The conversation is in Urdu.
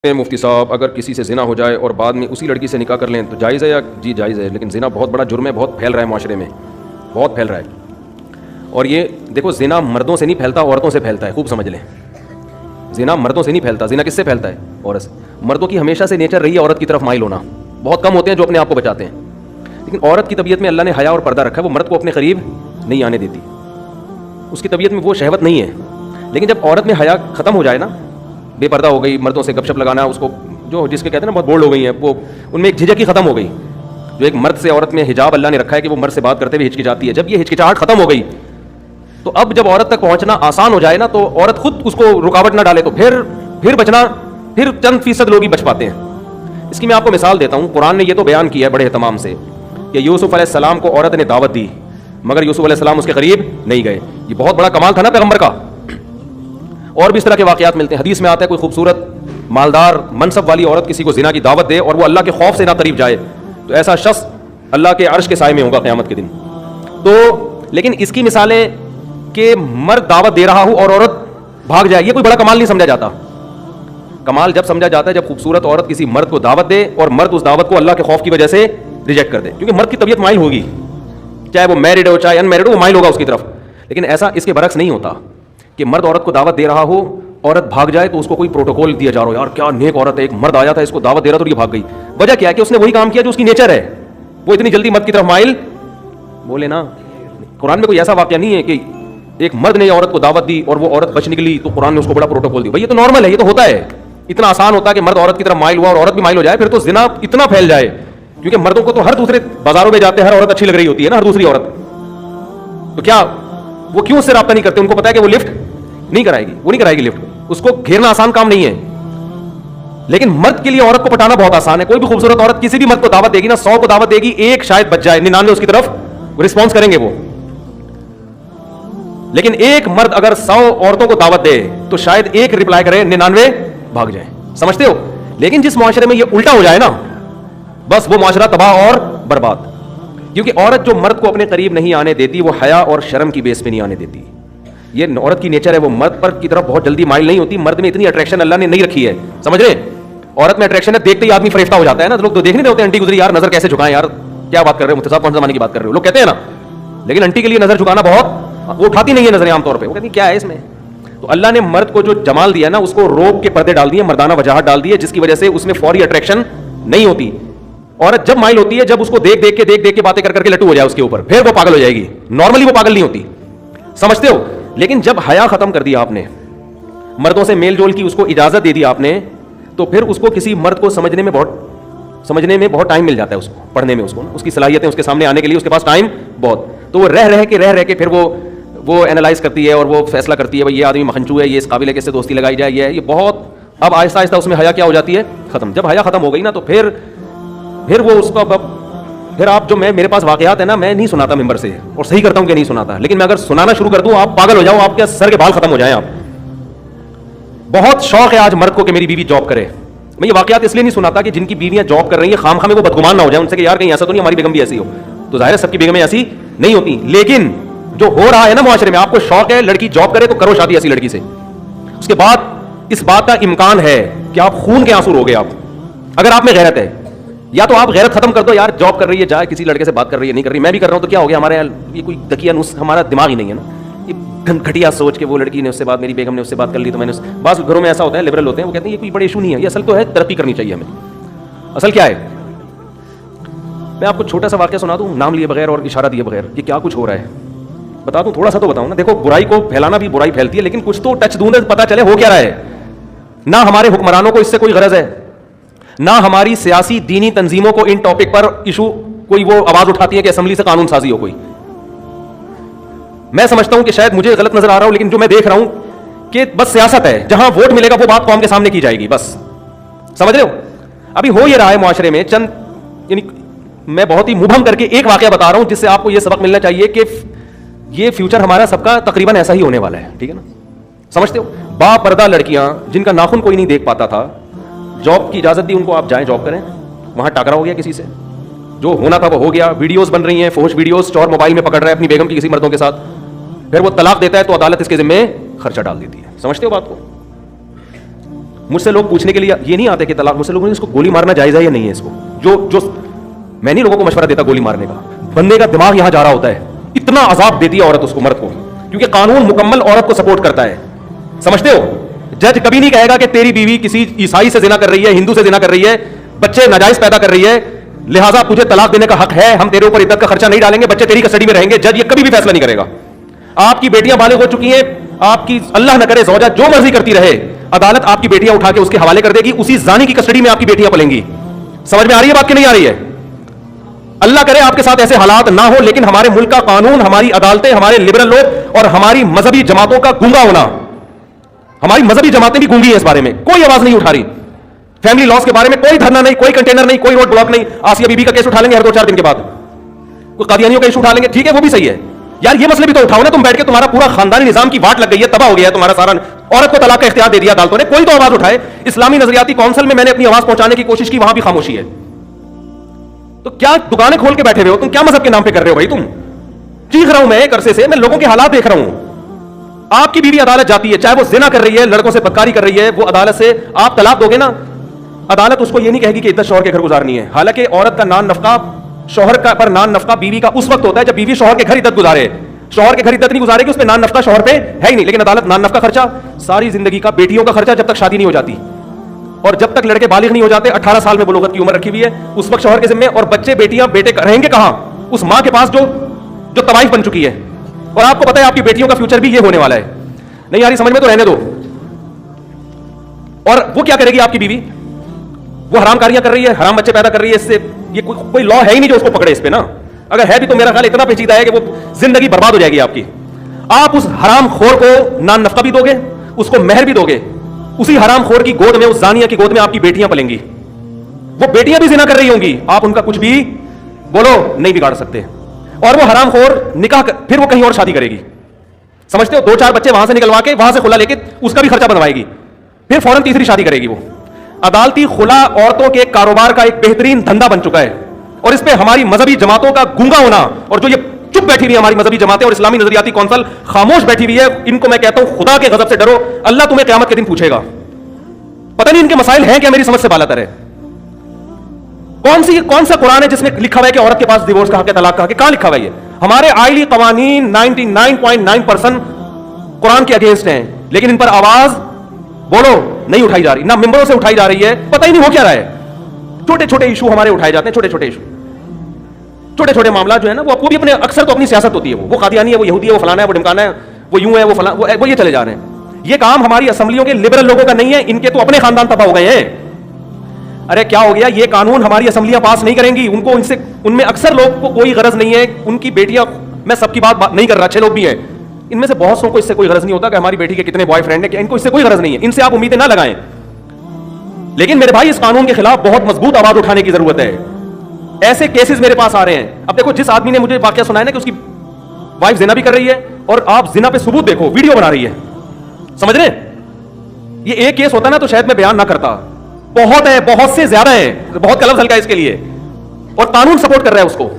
مفتی صاحب اگر کسی سے زنا ہو جائے اور بعد میں اسی لڑکی سے نکاح کر لیں تو جائز ہے یا جی جائز ہے، لیکن زنا بہت بڑا جرم ہے، بہت پھیل رہا ہے معاشرے میں، بہت پھیل رہا ہے. اور یہ دیکھو زنا مردوں سے نہیں پھیلتا، عورتوں سے پھیلتا ہے، خوب سمجھ لیں. زنا مردوں سے نہیں پھیلتا، زنا کس سے پھیلتا ہے؟ عورت سے. مردوں کی ہمیشہ سے نیچر رہی ہے عورت کی طرف مائل ہونا، بہت کم ہوتے ہیں جو اپنے آپ کو بچاتے ہیں، لیکن عورت کی طبیعت میں اللہ نے حیا اور پردہ رکھا ہے، وہ مرد کو اپنے قریب نہیں آنے دیتی، اس کی طبیعت میں وہ شہوت نہیں ہے. لیکن جب عورت میں حیا ختم ہو جائے نا، بے پردہ ہو گئی، مردوں سے گپ شپ لگانا، اس کو جو جس کے کہتے ہیں نا بہت بولڈ ہو گئی ہیں، وہ ان میں ایک جھجک ہی ختم ہو گئی. جو ایک مرد سے عورت میں حجاب اللہ نے رکھا ہے کہ وہ مرد سے بات کرتے ہوئے ہچکچاتی ہے، جب یہ ہچکچاہٹ ختم ہو گئی تو اب جب عورت تک پہنچنا آسان ہو جائے نا، تو عورت خود اس کو رکاوٹ نہ ڈالے تو پھر بچنا، پھر چند فیصد لوگ ہی بچ پاتے ہیں. اس کی میں آپ کو مثال دیتا ہوں. قرآن نے یہ تو بیان کیا ہے بڑے اہتمام سے کہ یوسف علیہ السلام کو عورت نے دعوت دی مگر یوسف علیہ السلام اس کے قریب نہیں گئے. یہ بہت بڑا کمال تھا نا پیغمبر کا. اور بھی اس طرح کے واقعات ملتے ہیں. حدیث میں آتا ہے کوئی خوبصورت مالدار منصب والی عورت کسی کو زنا کی دعوت دے اور وہ اللہ کے خوف سے نہ قریب جائے تو ایسا شخص اللہ کے عرش کے سائے میں ہوگا قیامت کے دن. تو لیکن اس کی مثالیں کہ مرد دعوت دے رہا ہو اور عورت بھاگ جائے، یہ کوئی بڑا کمال نہیں سمجھا جاتا. کمال جب سمجھا جاتا ہے جب خوبصورت عورت کسی مرد کو دعوت دے اور مرد اس دعوت کو اللہ کے خوف کی وجہ سے ریجیکٹ کر دے، کیونکہ مرد کی طبیعت مائل ہوگی، چاہے وہ میرڈ ہو چاہے ان میرڈ ہو، وہ مائل ہوگا اس کی طرف. لیکن ایسا اس کے برعکس نہیں ہوتا کہ مرد عورت کو دعوت دے رہا ہو، عورت بھاگ جائے تو اس کو کوئی پروٹوکول دیا جا رہا ہو، یار کیا نیک عورت ہے، ایک مرد آیا تھا اس کو دعوت دے رہا تھا اور یہ بھاگ گئی. وجہ کیا ہے کہ اس نے وہی کام کیا جو اس کی نیچر ہے، وہ اتنی جلدی مرد کی طرف مائل بولے نا. قرآن میں کوئی ایسا واقعہ نہیں ہے کہ ایک مرد نے عورت کو دعوت دی اور وہ عورت بچ نکلی تو قرآن نے اس کو بڑا پروٹوکول دی. بھائی یہ تو نارمل ہے، یہ تو ہوتا ہے، اتنا آسان ہوتا ہے کہ مرد عورت کی طرف مائل ہوا اور عورت بھی مائل ہو جائے، پھر تو زنا اتنا پھیل جائے. کیونکہ مردوں کو تو ہر دوسرے بازاروں میں جاتے ہیں، ہر عورت اچھی لگ رہی ہوتی ہے نا، ہر دوسری عورت، تو کیا وہ کیوں اس سے رابطہ نہیں کرتے؟ ان کو پتا ہے کہ وہ لفٹ نہیں کرائے گی، وہ نہیں کرائے گی لفٹ، اس کو گھیرنا آسان کام نہیں ہے. لیکن مرد کے لیے عورت کو پٹانا بہت آسان ہے. کوئی بھی خوبصورت عورت کسی بھی مرد کو دعوت دے گی نا، 100 کو دعوت دے گی، ایک شاید بچ جائے، 99 اس کی طرف رسپانس کریں گے وہ. لیکن ایک مرد اگر 100 عورتوں کو دعوت دے تو شاید ایک رپلائی کرے، 99 بھاگ جائیں. سمجھتے ہو؟ لیکن جس معاشرے میں یہ الٹا ہو جائے نا، بس وہ معاشرہ تباہ اور برباد. کیونکہ عورت جو مرد کو اپنے قریب نہیں آنے دیتی وہ حیا اور شرم کی بیس پہ نہیں آنے دیتی. یہ عورت کی نیچر ہے، وہ مرد پر کی طرف بہت جلدی مائل نہیں ہوتی. مرد میں اتنی اٹریکشن اللہ نے نہیں رکھی ہے، سمجھ رہے؟ عورت میں اٹریکشن ہے، دیکھتے ہی آدمی فریفتہ ہو جاتا ہے نا. لوگ تو دیکھنے ہوتے ہیں انٹی گزری، یار نظر کیسے جھکائیں، یار کیا بات کر رہے ہو مفتی صاحب، کون زمانے کی بات کر رہے ہو، لوگ کہتے ہیں نا. لیکن انٹی کے لیے نظر جھکانا بہت، وہ اٹھاتی نہیں ہے نظریں عام طور پہ، وہ کہتی کیا ہے اس میں. تو اللہ نے مرد کو جو جمال دیا نا، اس کو روب کے پردے ڈال دیے، مردانہ وجاہت ڈال دی ہے، جس کی وجہ سے اس میں فوری اٹریکشن نہیں ہوتی. عورت جب مائل ہوتی ہے جب اس کو دیکھ کے باتیں کر کے لٹو ہو جائے اس کے اوپر، پھر وہ پاگل ہو جائے گی. نارملی وہ پاگل نہیں ہوتی، سمجھتے ہو؟ لیکن جب حیا ختم کر دیا آپ نے، مردوں سے میل جول کی اس کو اجازت دے دی آپ نے، تو پھر اس کو کسی مرد کو سمجھنے میں بہت ٹائم مل جاتا ہے، اس کو پڑھنے میں، اس کی صلاحیتیں اس کے سامنے آنے کے لیے اس کے پاس ٹائم بہت. تو وہ رہ کے پھر وہ اینالائز کرتی ہے اور وہ فیصلہ کرتی ہے بھائی یہ آدمی مخنچو ہے، یہ اس قابل ہے کہ اس سے دوستی لگائی جائے. یہ بہت اب آہستہ آہستہ اس میں حیا کیا ہو جاتی ہے، ختم. جب حیا ختم ہو گئی نا تو پھر وہ اس کو پھر آپ جو میرے پاس واقعات ہیں نا، میں نہیں سناتا ممبر سے، اور صحیح کرتا ہوں کہ نہیں سناتا، لیکن میں اگر سنانا شروع کر دوں آپ پاگل ہو جاؤ، آپ کے سر کے بال ختم ہو جائیں. آپ بہت شوق ہے آج مرد کو کہ میری بیوی جاب کرے. میں یہ واقعات اس لیے نہیں سناتا کہ جن کی بیویاں جاب کر رہی ہیں خام خواہ میں وہ بدگمان نہ ہو جائیں ان سے کہ یار کہیں ایسا تو نہیں ہماری بیگم بھی ایسی ہو. تو ظاہر ہے سب کی بیگمیں ایسی نہیں ہوتی، لیکن جو ہو رہا ہے نا معاشرے میں، آپ کو شوق ہے لڑکی جاب کرے تو کرو شادی ایسی لڑکی سے. اس کے بعد اس بات کا امکان ہے کہ آپ خون کے آنسو روگے. آپ اگر آپ میں غیرت ہے، یا تو آپ غیرت ختم کر دو، یار جاب کر رہی ہے جائے کسی لڑکے سے بات کر رہی ہے، نہیں کر رہی، میں بھی کر رہا ہوں تو کیا ہو گیا، ہمارے یہ کوئی دکیا نس ہمارا دماغ ہی نہیں ہے نا. یہ گھٹیا سوچ کے وہ لڑکی نے اس سے بات، میری بیگم نے اس سے بات کر لی تو میں نے بعض گھروں میں ایسا ہوتا ہے، لبرل ہوتے ہیں، وہ کہتے ہیں یہ کوئی بڑے ایشو نہیں ہے، یہ اصل تو ہے ترقی کرنی چاہیے ہمیں. اصل کیا ہے؟ میں آپ کو چھوٹا سا واقعہ سنا دوں نام لیے بغیر اور اشارہ دیے بغیر، یہ کیا کچھ ہو رہا ہے بتا دوں، تھوڑا سا تو بتاؤں نا. دیکھو برائی کو پھیلانا بھی برائی پھیلتی ہے، لیکن کچھ تو ٹچ دوں پتا چلے ہو کیا رہا ہے. نہ ہمارے حکمرانوں کو اس سے کوئی غرض ہے، نہ ہماری سیاسی دینی تنظیموں کو ان ٹاپک پر ایشو کوئی وہ آواز اٹھاتی ہے کہ اسمبلی سے قانون سازی ہو کوئی. میں سمجھتا ہوں کہ شاید مجھے غلط نظر آ رہا ہوں، لیکن جو میں دیکھ رہا ہوں کہ بس سیاست ہے، جہاں ووٹ ملے گا وہ بات قوم کے سامنے کی جائے گی، بس. سمجھ رہے ہو؟ ابھی ہو یہ رہا ہے معاشرے میں چند، یعنی میں بہت ہی مبہم کر کے ایک واقعہ بتا رہا ہوں جس سے آپ کو یہ سبق ملنا چاہیے کہ یہ فیوچر ہمارا سب کا تقریباً ایسا ہی ہونے والا ہے. ٹھیک ہے نا؟ سمجھتے ہو؟ با پردہ لڑکیاں جن کا ناخن کوئی نہیں دیکھ پاتا تھا، جاب کی اجازت دی ان کو، آپ جائیں جاب کریں، وہاں ٹاکرا ہو گیا کسی سے، جو ہونا تھا وہ ہو گیا. ویڈیوز بن رہی ہیں، فحش ویڈیوز، چور موبائل میں پکڑ رہا ہے اپنی بیگم کی کسی مردوں کے ساتھ، پھر وہ طلاق دیتا ہے تو عدالت اس کے ذمہ خرچہ ڈال دیتی ہے. سمجھتے ہو بات کو؟ مجھ سے لوگ پوچھنے کے لیے یہ نہیں آتے کہ طلاق، مجھ سے لوگوں نے اس کو گولی مارنا جائز ہے یا نہیں ہے، اس کو جو میں نہیں لوگوں کو مشورہ دیتا گولی مارنے کا، بندے کا دماغ یہاں جا رہا ہوتا ہے، اتنا عذاب دیتی ہے عورت اس کو، مرد کو، کیونکہ قانون مکمل عورت کو سپورٹ کرتا ہے، سمجھتے ہو؟ جج کبھی نہیں کہے گا کہ تیری بیوی کسی عیسائی سے زنا کر رہی ہے، ہندو سے زنا کر رہی ہے، بچے ناجائز پیدا کر رہی ہے، لہٰذا تجھے طلاق دینے کا حق ہے، ہم تیرے اوپر عدت کا خرچہ نہیں ڈالیں گے، بچے تیری کسٹڈی میں رہیں گے، جج یہ کبھی بھی فیصلہ نہیں کرے گا۔ آپ کی بیٹیاں بالغ ہو چکی ہیں، آپ کی اللہ نہ کرے زوجہ جو مرضی کرتی رہے، عدالت آپ کی بیٹیاں اٹھا کے اس کے حوالے کر دے گی، اسی زانی کی کسٹڈی میں آپ کی بیٹیاں پلیں گی۔ سمجھ میں آ رہی ہے بات کہ نہیں آ رہی ہے؟ اللہ کرے آپ کے ساتھ ایسے حالات نہ ہو، لیکن ہمارے ملک کا قانون، ہماری عدالتیں، ہمارے لبرل لوگ اور ہماری مذہبی جماعتوں کا گونگا ہونا، ہماری مذہبی جماعتیں بھی گونگی ہیں، اس بارے میں کوئی آواز نہیں اٹھا رہی۔ فیملی لاس کے بارے میں کوئی دھرنا نہیں، کوئی کنٹینر نہیں، کوئی روڈ بلاک نہیں۔ آسیہ بی بی کا کیس اٹھا لیں گے ہر 2-4 دن کے بعد، کوئی قادیانیوں کا ایشو اٹھا لیں گے، ٹھیک ہے وہ بھی صحیح ہے یار، یہ مسئلے بھی تو اٹھاؤ نا، تم بیٹھ کے تمہارا پورا خاندانی نظام کی واٹ لگ گئی ہے، تباہ ہو گیا ہے تمہارا سارا، عورت کو طلاق کا اختیار دے دیا عدالتوں نے، کوئی تو آواز اٹھائے۔ اسلامی نظریاتی کونسل میں نے اپنی آواز پہنچانے کی کوشش کی، وہاں بھی خاموشی ہے۔ تو کیا دکانیں کھول کے بیٹھے ہوئے ہو تم؟ کیا مذہب کے نام پہ کر رہے ہو بھائی؟ تم چیخ رہا ہوں میں ایک عرصے سے، میں لوگوں کے حالات دیکھ رہا ہوں۔ آپ کی بیوی عدالت جاتی ہے، چاہے وہ زنا کر رہی ہے، لڑکوں سے بدکاری کر رہی ہے، وہ عدالت سے آپ طلاق دو گے نا، عدالت اس کو یہ نہیں کہے گی کہ عدت شوہر کے گھر گزارنی ہے، حالانکہ عورت کا نان نفقہ، شوہر کا پر نان نفقہ بیوی کا اس وقت ہوتا ہے جب بیوی شوہر کے گھر عدت گزارے، شوہر کے گھر عدت نہیں گزارے گی، اس پہ نان نفقہ شوہر پہ ہے ہی نہیں، لیکن عدالت نان نفقہ خرچہ ساری زندگی کا، بیٹیوں کا خرچہ جب تک شادی نہیں ہو جاتی، اور جب تک لڑکے بالغ نہیں ہو جاتے، 18 سال میں بلوغت کی عمر رکھی ہوئی ہے، اس وقت شوہر کے ذمے، اور بچے بیٹیاں بیٹے رہیں گے کہاں؟ اس ماں کے پاس جو طوائف بن چکی ہے، اور آپ کو پتا ہے آپ کی بیٹیوں کا فیوچر بھی یہ ہونے والا ہے۔ نہیں یاری سمجھ میں تو رہنے دو۔ اور وہ کیا کرے گی آپ کی بیوی؟ وہ حرام کاریاں کر رہی ہے، حرام بچے پیدا کر رہی ہے، اس سے یہ کوئی لا ہے ہی نہیں جو اس کو پکڑے اس پہ نا، اگر ہے بھی تو میرا خیال اتنا پیچیدہ ہے کہ وہ زندگی برباد ہو جائے گی آپ کی۔ آپ اس حرام خور کو نان نفقہ بھی دو گے، اس کو مہر بھی دو گے، اسی حرام خور کی گود میں، اس زانیہ کی گود میں آپ کی بیٹیاں پلیں گی، وہ بیٹیاں بھی زنا کر رہی ہوں گی، آپ ان کا کچھ بھی بولو نہیں بگاڑ سکتے، اور وہ حرام خور نکاح پھر وہ کہیں اور شادی کرے گی، سمجھتے ہو؟ 2-4 بچے وہاں سے نکلوا کے، وہاں سے خلا لے کے اس کا بھی خرچہ بنوائے گی، پھر فوراً تیسری شادی کرے گی۔ وہ عدالتی خلا عورتوں کے کاروبار کا ایک بہترین دھندا بن چکا ہے، اور اس پہ ہماری مذہبی جماعتوں کا گونگا ہونا، اور جو یہ چپ بیٹھی ہوئی ہے ہماری مذہبی جماعتیں اور اسلامی نظریاتی کونسل خاموش بیٹھی ہوئی ہے، ان کو میں کہتا ہوں خدا کے غضب سے ڈرو، اللہ تمہیں قیامت کے دن پوچھے گا۔ پتہ نہیں ان کے مسائل ہیں کیا، میری سمجھ سے بالاتر ہے۔ کون سا قرآن ہے جس میں لکھا ہوا ہے کہ عورت کے پاس ڈیورس کا حق ہے، طلاق کا حق ہے؟ کہاں لکھا ہوا ہے یہ؟ ہمارے آئلی قوانین 99.9% قرآن کے اگینسٹ ہیں، لیکن ان پر آواز بولو نہیں اٹھائی جا رہی، نہ ممبروں سے اٹھائی جا رہی ہے، پتہ ہی نہیں ہو کیا رہا ہے۔ چھوٹے چھوٹے ایشو ہمارے اٹھائے جاتے ہیں، چھوٹے چھوٹے ایشو، چھوٹے چھوٹے معاملات جو ہے نا، وہ بھی اپنے اکثر تو اپنی سیاست ہوتی ہے، وہ قادیانی ہے، وہ یہودی ہے، وہ فلانا ہے، وہ ڈمکانا ہے، وہ یوں ہے، وہ فلاں، وہ یہ چلے جا رہے ہیں۔ یہ کام ہماری اسمبلیوں کے لبرل لوگوں کا نہیں ہے، ان کے تو اپنے خاندان تباہ ہو گئے ہیں۔ ارے کیا ہو گیا؟ یہ قانون ہماری اسمبلیاں پاس نہیں کریں گی، ان میں اکثر لوگ کو کوئی غرض نہیں ہے، ان کی بیٹیاں، میں سب کی بات نہیں کر رہا، اچھے لوگ بھی ہیں، ان میں سے بہت سو کو اس سے کوئی غرض نہیں ہوتا کہ ہماری بیٹی کے کتنے بوائے فرینڈ ہیں، کہ ان کو اس سے کوئی غرض نہیں ہے، ان سے آپ امیدیں نہ لگائیں۔ لیکن میرے بھائی اس قانون کے خلاف بہت مضبوط آواز اٹھانے کی ضرورت ہے۔ ایسے کیسز میرے پاس آ رہے ہیں، اب دیکھو جس آدمی نے مجھے واقعہ سنایا نا کہ اس کی وائف زنا بھی کر رہی ہے، اور آپ زنا پہ ثبوت دیکھو، ویڈیو بنا رہی ہے، سمجھ رہے ہیں؟ یہ ایک کیس ہوتا نا تو شاید میں بیان نہ کرتا، بہت ہے، بہت سے زیادہ ہے، بہت کا لفظ ہلکا ہے اس کے لیے، اور قانون سپورٹ کر رہا ہے اس کو۔